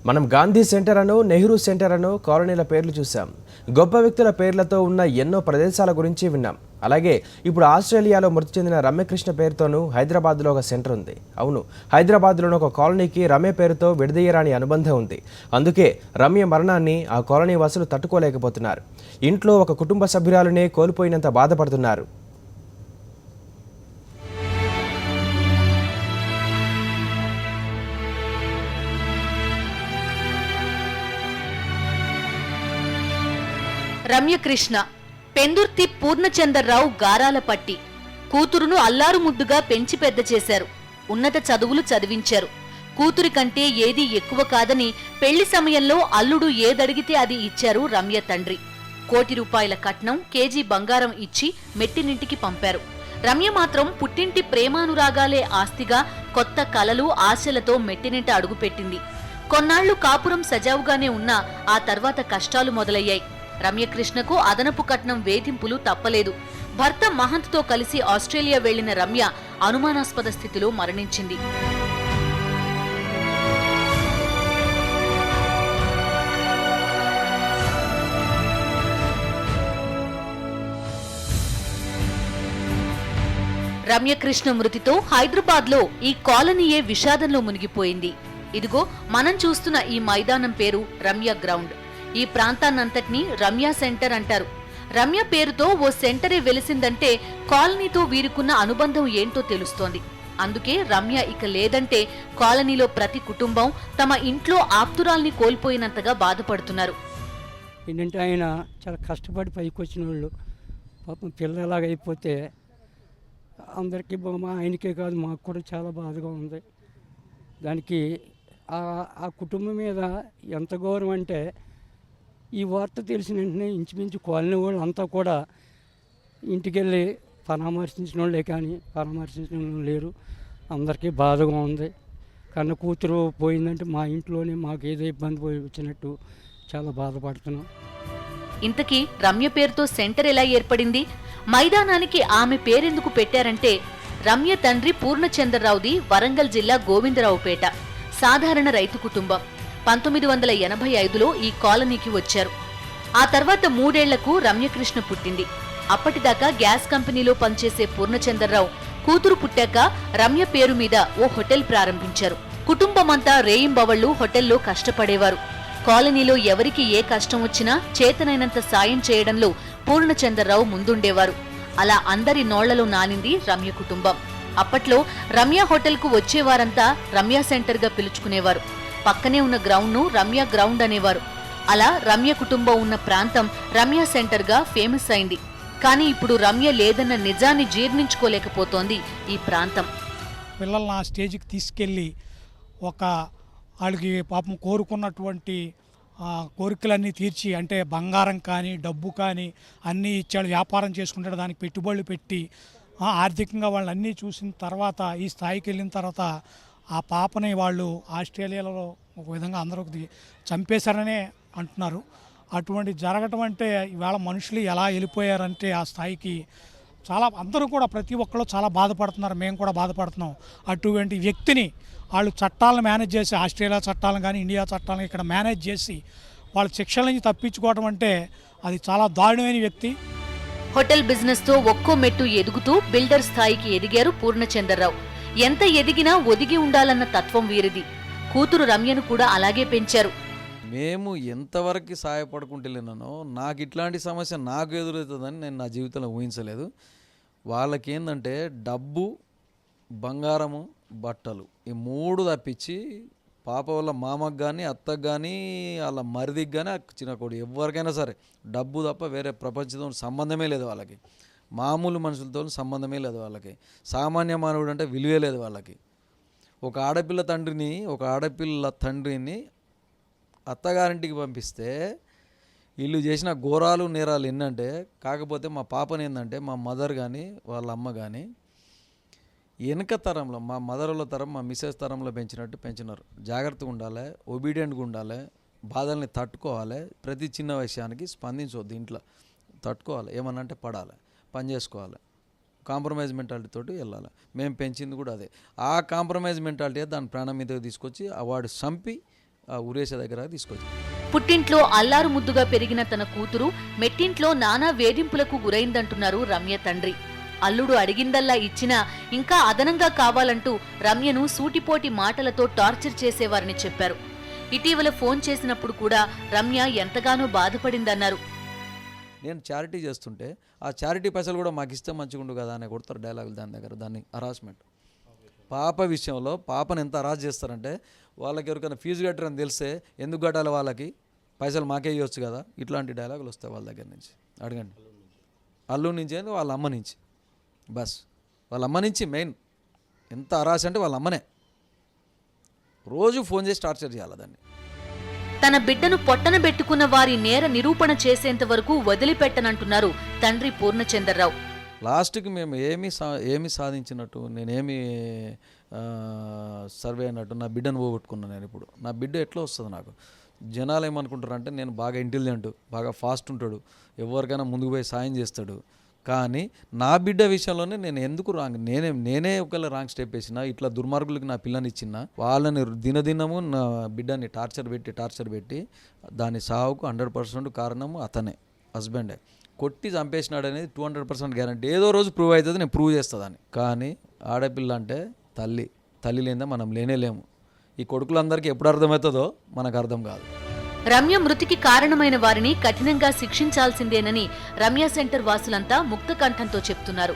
మనం గాంధీ సెంటర్ అను నెహ్రూ సెంటర్ అను కాలనీల పేర్లు చూసాం. గొప్ప వ్యక్తుల పేర్లతో ఉన్న ఎన్నో ప్రదేశాల గురించి విన్నాం. అలాగే ఇప్పుడు ఆస్ట్రేలియాలో మృతి చెందిన రమ్యకృష్ణ పేరుతోనూ హైదరాబాద్లో ఒక సెంటర్ ఉంది. అవును, హైదరాబాద్లోని ఒక కాలనీకి రమ్య పేరుతో విడదీయరాని అనుబంధం ఉంది. అందుకే రమ్య మరణాన్ని ఆ కాలనీ వాసులు తట్టుకోలేకపోతున్నారు. ఇంట్లో ఒక కుటుంబ సభ్యురాలునే కోల్పోయినంత బాధపడుతున్నారు. రమ్యకృష్ణ పెందుర్తి పూర్ణచందర్రావు గారాలపట్టి కూతురును అల్లారు ముద్దుగా పెంచి పెద్ద చేశారు. ఉన్నత చదువులు చదివించారు. కూతురి కంటే ఏదీ ఎక్కువ కాదని పెళ్లి సమయంలో అల్లుడు ఏదడిగితే అది ఇచ్చారు రమ్య తండ్రి. ₹1,00,00,000 కట్నం, కేజీ బంగారం ఇచ్చి మెట్టినింటికి పంపారు. రమ్య మాత్రం పుట్టింటి ప్రేమానురాగాలే ఆస్తిగా కొత్త కలలు ఆశలతో మెట్టినింట అడుగుపెట్టింది. కొన్నాళ్లు కాపురం సజావుగానే ఉన్నా ఆ తర్వాత కష్టాలు మొదలయ్యాయి. రమ్యకృష్ణకు అదనపు కట్నం వేధింపులు తప్పలేదు. భర్త మహంత్తో కలిసి ఆస్ట్రేలియా వెళ్లిన రమ్య అనుమానాస్పద స్థితిలో మరణించింది. రమ్యకృష్ణ మృతితో హైదరాబాద్లో ఈ కాలనీయే విషాదంలో మునిగిపోయింది. ఇదిగో మనం చూస్తున్న ఈ మైదానం పేరు రమ్య గ్రౌండ్. ఈ ప్రాంతాన్నంతటినీ రమ్య సెంటర్ అంటారు. రమ్య పేరుతో ఓ సెంటరే వెలిసిందంటే కాలనీతో వీరుకున్న అనుబంధం ఏంటో తెలుస్తోంది. అందుకే రమ్య ఇక లేదంటే కాలనీలో ప్రతి కుటుంబం తమ ఇంట్లో ఆప్తురాల్ని కోల్పోయినంతగా బాధపడుతున్నారు. ఏంటంటే ఆయన చాలా కష్టపడి పైకి వచ్చిన వాళ్ళు, పాపం పిల్లలాగైపోతే అందరికీ ఆయనకే కాదు మాకు కూడా చాలా బాధగా ఉంది. దానికి ఆ కుటుంబం మీద ఎంత గౌరవం అంటే, ఈ వార్త తెలిసిన వెంటనే ఇంచుమించు కాలనీ వాళ్ళు అంతా కూడా ఇంటికెళ్ళి పరామర్శించిన వాళ్ళే కానీ పరామర్శించిన వాళ్ళు లేరు. అందరికీ బాధగా ఉంది. కన్న కూతురు పోయిందంటే మా ఇంట్లోనే మాకు ఏదో ఇబ్బంది వచ్చినట్టు చాలా బాధపడుతున్నాం. ఇంతకీ రమ్య పేరుతో సెంటర్ ఎలా ఏర్పడింది? మైదానానికి ఆమె పేరెందుకు పెట్టారంటే, రమ్య తండ్రి పూర్ణచంద్రరావుది వరంగల్ జిల్లా గోవిందరావుపేట. సాధారణ రైతు కుటుంబం. 1985లో ఈ కాలనీకి వచ్చారు. ఆ తర్వాత 3 ఏళ్లకు రమ్యకృష్ణ పుట్టింది. అప్పటిదాకా గ్యాస్ కంపెనీలో పనిచేసే పూర్ణచంద్రరావు కూతురు పుట్టాక రమ్య పేరు మీద ఓ హోటల్ ప్రారంభించారు. కుటుంబమంతా రేయింబవళ్లు హోటల్లో కష్టపడేవారు. కాలనీలో ఎవరికి ఏ కష్టం వచ్చినా చేతనైనంత సాయం చేయడంలో పూర్ణచంద్రరావు ముందుండేవారు. అలా అందరి నోళ్లలో నానింది రమ్య కుటుంబం. అప్పట్లో రమ్య హోటల్కు వచ్చేవారంతా రమ్య సెంటర్గా పిలుచుకునేవారు. పక్కనే ఉన్న గ్రౌండ్ను రమ్య గ్రౌండ్ అనేవారు. అలా రమ్య కుటుంబం ఉన్న ప్రాంతం రమ్య సెంటర్గా ఫేమస్ అయింది. కానీ ఇప్పుడు రమ్య లేదన్న నిజాన్ని జీర్ణించుకోలేకపోతోంది ఈ ప్రాంతం. పిల్లల్ని ఆ స్టేజ్కి తీసుకెళ్ళి వాళ్ళకి పాపం కోరుకున్నటువంటి కోరికలన్నీ తీర్చి, అంటే బంగారం కానీ డబ్బు కానీ అన్నీ ఇచ్చాడు. వ్యాపారం చేసుకుంటాడు, దానికి పెట్టుబడులు పెట్టి ఆర్థికంగా వాళ్ళు అన్నీ చూసిన తర్వాత ఈ స్థాయికి వెళ్ళిన తర్వాత ఆ పాపని వాళ్ళు ఆస్ట్రేలియాలో ఒక విధంగా అందరూ చంపేశారనే అంటున్నారు. అటువంటి జరగటం అంటే ఇవాళ మనుషులు ఎలా వెళ్ళిపోయారంటే ఆ స్థాయికి చాలా అందరూ కూడా ప్రతి ఒక్కరు చాలా బాధపడుతున్నారు. మేము కూడా బాధపడుతున్నాం. అటువంటి వ్యక్తిని వాళ్ళు చట్టాలను మేనేజ్ చేసి, ఆస్ట్రేలియా చట్టాలను కానీ ఇండియా చట్టాలను ఇక్కడ మేనేజ్ చేసి వాళ్ళ శిక్షల నుంచి తప్పించుకోవడం అంటే అది చాలా దారుణమైన వ్యక్తి. హోటల్ బిజినెస్ తో ఒక్కో మెట్టు ఎదుగుతూ బిల్డర్ స్థాయికి ఎదిగారు పూర్ణచంద్రరావు. ఎంత ఎదిగినా ఒదిగి ఉండాలన్న తత్వం వీరిది. కూతురు రమ్యను కూడా అలాగే పెంచారు. మేము ఎంతవరకు సహాయపడుకుంటలేనో, నాకు ఇట్లాంటి సమస్య నాకు ఎదురవుతుందని నేను నా జీవితంలో ఊహించలేదు. వాళ్ళకేందంటే డబ్బు, బంగారము, బట్టలు, ఈ 3 తప్పించి పాప వాళ్ళ మామకు కానీ అత్తకు కానీ వాళ్ళ మరిదికి కానీ చిన్న కొడు ఎవరికైనా సరే డబ్బు తప్ప వేరే ప్రపంచంతో సంబంధమే లేదు వాళ్ళకి. మామూలు మనుషులతో సంబంధమే లేదు వాళ్ళకి. సామాన్య మానవుడు అంటే విలువే లేదు వాళ్ళకి. ఒక ఆడపిల్ల తండ్రిని అత్తగారింటికి పంపిస్తే వీళ్ళు చేసిన ఘోరాలు నేరాలు ఎన్నంటే, కాకపోతే మా పాపని ఏంటంటే మా మదర్ కానీ వాళ్ళ అమ్మ కానీ వెనక తరంలో, మా మదర్ల తరం మా మిస్సెస్ తరంలో పెంచినట్టు పెంచినారు. జాగ్రత్తగా ఉండాలి, ఒబీడియంట్గా ఉండాలి, బాధల్ని తట్టుకోవాలి, ప్రతి చిన్న విషయానికి స్పందించవద్దు, ఇంట్లో తట్టుకోవాలి, ఏమన్నా అంటే పడాలి, పని చేసుకోవాలి, కాంప్రమైజ్ మెంటాలిటీ తోటి వెళ్ళాలి. మేము పెంచింది కూడా అదే. ఆ కాంప్రమైజ్ మెంటాలిటీ దాని ప్రాణం మీదకి తీసుకొచ్చి వాడు చంపి ఆ ఉరేష దగ్గర తీసుకొచ్చి పుట్టింట్లో అల్లారు ముద్దుగా పెరిగిన తన కూతురు మెట్టింట్లో నానా వేధింపులకు గురైందంటున్నారు రమ్య తండ్రి. అల్లుడు అడిగిందల్లా ఇచ్చినా ఇంకా అదనంగా కావాలంటూ రమ్యను సూటిపోటి మాటలతో టార్చర్ చేసేవారని చెప్పారు. ఇటీవల ఫోన్ చేసినప్పుడు కూడా రమ్య ఎంతగానో బాధపడిందన్నారు. నేను చారిటీ చేస్తుంటే ఆ చారిటీ పైసలు కూడా మాకు ఇస్తే మంచిగా ఉండు కదా అని కొడతారు డైలాగులు దాని దగ్గర. దాన్ని హరాస్మెంట్. పాప విషయంలో పాపను ఎంత హరాస్ చేస్తారంటే వాళ్ళకి ఎవరికైనా ఫీజు కట్టారని తెలిస్తే ఎందుకు కట్టాలి, వాళ్ళకి పైసలు మాకే ఇవ్వచ్చు కదా, ఇట్లాంటి డైలాగులు వస్తాయి వాళ్ళ దగ్గర నుంచి. అడగండి. అల్లు నుంచి ఏంది, వాళ్ళ అమ్మ నుంచి. బస్ వాళ్ళ అమ్మ నుంచి మెయిన్. ఎంత హరాస్ అంటే వాళ్ళ అమ్మనే. రోజు ఫోన్ చేసి టార్చర్ చేయాలి దాన్ని. తన బిడ్డను పొట్టన పెట్టుకున్న వారి నేర నిరూపణ చేసేంత వరకు వదిలిపెట్టనంటున్నారు తండ్రి పూర్ణచంద్రరావు. లాస్ట్కి మేము ఏమి సాధించినట్టు, నేనేమి సర్వే అయినట్టు నా బిడ్డను పోగొట్టుకున్నాను. నేను ఇప్పుడు నా బిడ్డ ఎట్లా వస్తుంది నాకు? జనాలు ఏమనుకుంటారంటే నేను బాగా ఇంటెలిజెంట్, బాగా ఫాస్ట్ ఉంటాడు, ఎవరికైనా ముందుకు పోయి సాయం చేస్తాడు. కానీ నా బిడ్డ విషయంలోనే నేను ఎందుకు రాంగ్, నేనే ఒకవేళ రాంగ్ స్టెప్ వేసినా, ఇట్లా దుర్మార్గులకి నా పిల్లని ఇచ్చిన వాళ్ళని దినదినము నా బిడ్డని టార్చర్ పెట్టి దాని సావుకు 100% కారణము అతనే, హస్బెండే. కొట్టి చంపేసినాడు అనేది 200% గ్యారంటీ. ఏదో రోజు ప్రూవ్ అవుతుంది, నేను ప్రూవ్ చేస్తుందని. కానీ ఆడపిల్ల అంటే తల్లి లేనిదే మనం లేనేలేము. ఈ కొడుకులందరికీ ఎప్పుడు అర్థమవుతుందో మనకు అర్థం కాదు. రమ్య మృతికి కారణమైన వారిని కఠినంగా శిక్షించాల్సిందేనని రమ్య సెంటర్ వాసులంతా ముక్తకంఠంతో చెప్తున్నారు.